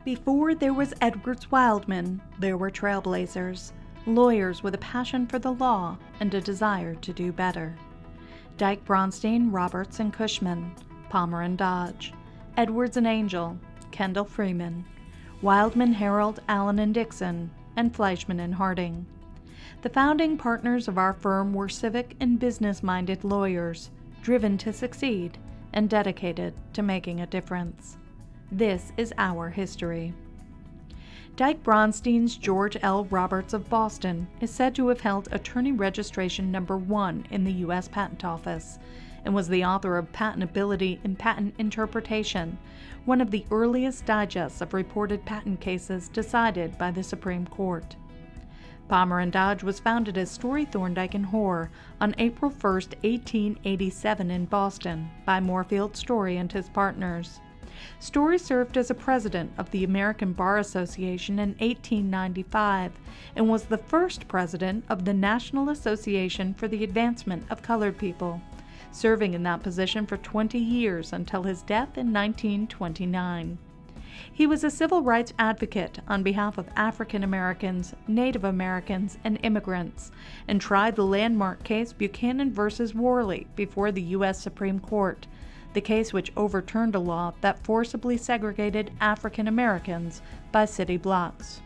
Before there was Edwards Wildman, there were trailblazers, lawyers with a passion for the law and a desire to do better. Dyke, Bronstein, Roberts and Cushman, Palmer and Dodge, Edwards and Angel, Kendall Freeman, Wildman, Harold, Allen and Dixon, and Fleischman and Harding. The founding partners of our firm were civic and business-minded lawyers, driven to succeed and dedicated to making a difference. This is our history. Dyke Bronstein's George L. Roberts of Boston is said to have held attorney registration number 1 in the U.S. Patent Office and was the author of Patentability and Patent Interpretation, one of the earliest digests of reported patent cases decided by the Supreme Court. Palmer and Dodge was founded as Story Thorndike and Hoare on April 1, 1887 in Boston by Moorfield Story and his partners. Story served as a president of the American Bar Association in 1895 and was the first president of the National Association for the Advancement of Colored People, serving in that position for 20 years until his death in 1929. He was a civil rights advocate on behalf of African Americans, Native Americans, and immigrants, and tried the landmark case Buchanan v. Worley before the U.S. Supreme Court, the case which overturned a law that forcibly segregated African Americans by city blocks.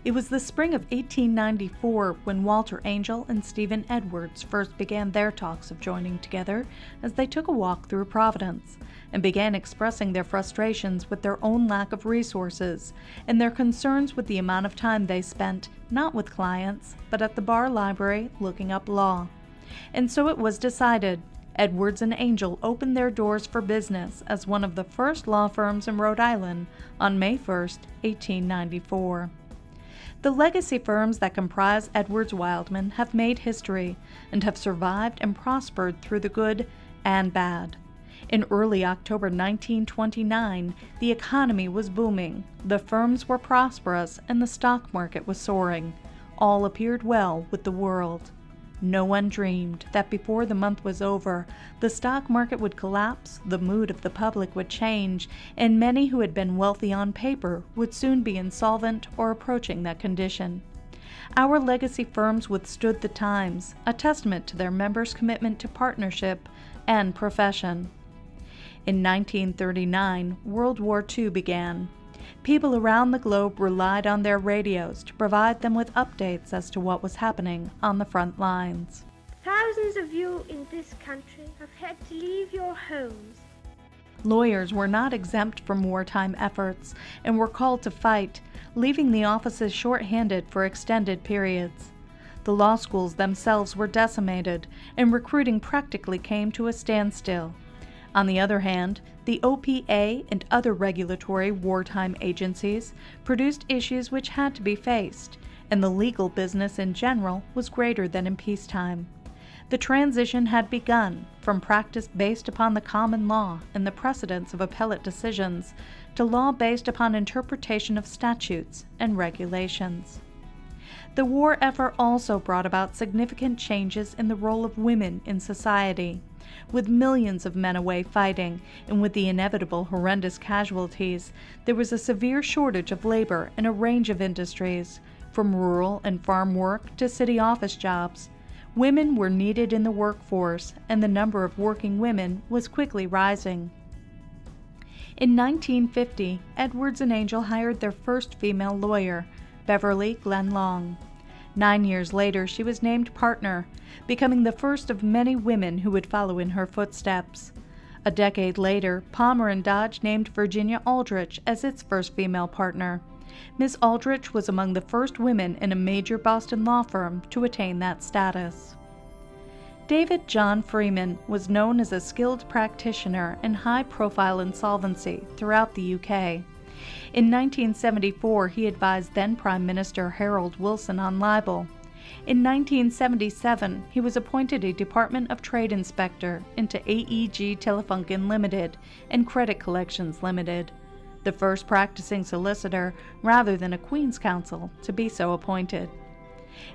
It was the spring of 1894 when Walter Angel and Stephen Edwards first began their talks of joining together as they took a walk through Providence and began expressing their frustrations with their own lack of resources and their concerns with the amount of time they spent not with clients but at the bar library looking up law. And so it was decided. Edwards and Angel opened their doors for business as one of the first law firms in Rhode Island on May 1, 1894. The legacy firms that comprise Edwards Wildman have made history and have survived and prospered through the good and bad. In early October 1929, the economy was booming, the firms were prosperous, and the stock market was soaring. All appeared well with the world. No one dreamed that before the month was over, the stock market would collapse, the mood of the public would change, and many who had been wealthy on paper would soon be insolvent or approaching that condition. Our legacy firms withstood the times, a testament to their members' commitment to partnership and profession. In 1939, World War II began. People around the globe relied on their radios to provide them with updates as to what was happening on the front lines. Thousands of you in this country have had to leave your homes. Lawyers were not exempt from wartime efforts and were called to fight, leaving the offices short-handed for extended periods. The law schools themselves were decimated, and recruiting practically came to a standstill. On the other hand, the OPA and other regulatory wartime agencies produced issues which had to be faced, and the legal business in general was greater than in peacetime. The transition had begun from practice based upon the common law and the precedents of appellate decisions to law based upon interpretation of statutes and regulations. The war effort also brought about significant changes in the role of women in society. With millions of men away fighting, and with the inevitable horrendous casualties, there was a severe shortage of labor in a range of industries, from rural and farm work to city office jobs. Women were needed in the workforce, and the number of working women was quickly rising. In 1950, Edwards and Angel hired their first female lawyer, Beverly Glenn Long. 9 years later, she was named partner, becoming the first of many women who would follow in her footsteps. A decade later, Palmer and Dodge named Virginia Aldrich as its first female partner. Miss Aldrich was among the first women in a major Boston law firm to attain that status. David John Freeman was known as a skilled practitioner in high-profile insolvency throughout the UK. In 1974, he advised then-Prime Minister Harold Wilson on libel. In 1977, he was appointed a Department of Trade Inspector into AEG Telefunken Limited and Credit Collections Limited, the first practicing solicitor, rather than a Queen's Counsel, to be so appointed.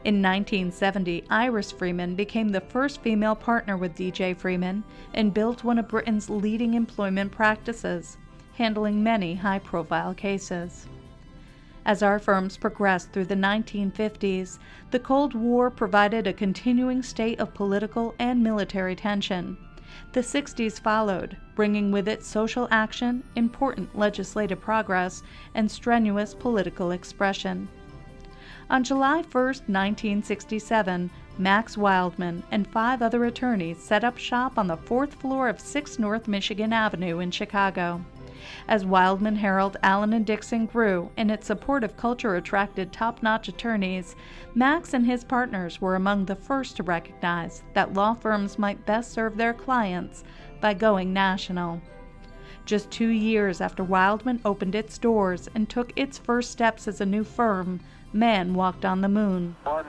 In 1970, Iris Freeman became the first female partner with D.J. Freeman and built one of Britain's leading employment practices. handling many high-profile cases. As our firms progressed through the 1950s, the Cold War provided a continuing state of political and military tension. The 60s followed, bringing with it social action, important legislative progress, and strenuous political expression. On July 1, 1967, Max Wildman and 5 other attorneys set up shop on the 4th floor of 6 North Michigan Avenue in Chicago. As Wildman, Herald, Allen, and Dixon grew and its supportive culture attracted top-notch attorneys, Max and his partners were among the first to recognize that law firms might best serve their clients by going national. Just 2 years after Wildman opened its doors and took its first steps as a new firm, man walked on the moon, One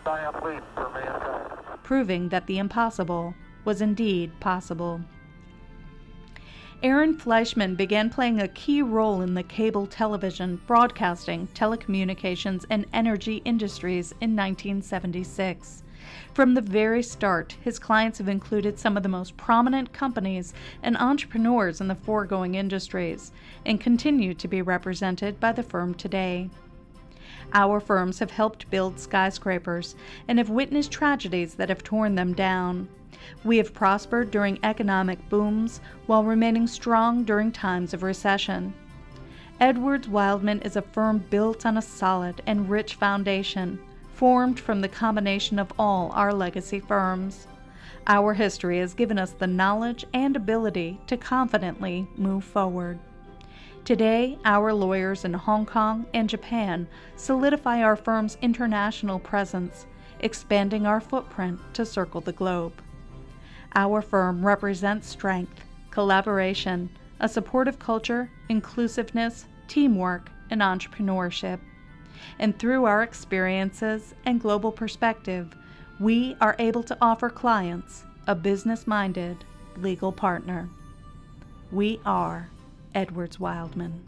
giant leap for mankind. proving that the impossible was indeed possible. Aaron Fleischman began playing a key role in the cable television, broadcasting, telecommunications, and energy industries in 1976. From the very start, his clients have included some of the most prominent companies and entrepreneurs in the foregoing industries, and continue to be represented by the firm today. Our firms have helped build skyscrapers and have witnessed tragedies that have torn them down. We have prospered during economic booms while remaining strong during times of recession. Edwards Wildman is a firm built on a solid and rich foundation, formed from the combination of all our legacy firms. Our history has given us the knowledge and ability to confidently move forward. Today, our lawyers in Hong Kong and Japan solidify our firm's international presence, expanding our footprint to circle the globe. Our firm represents strength, collaboration, a supportive culture, inclusiveness, teamwork, and entrepreneurship. And through our experiences and global perspective, we are able to offer clients a business-minded legal partner. We are Edwards Wildman.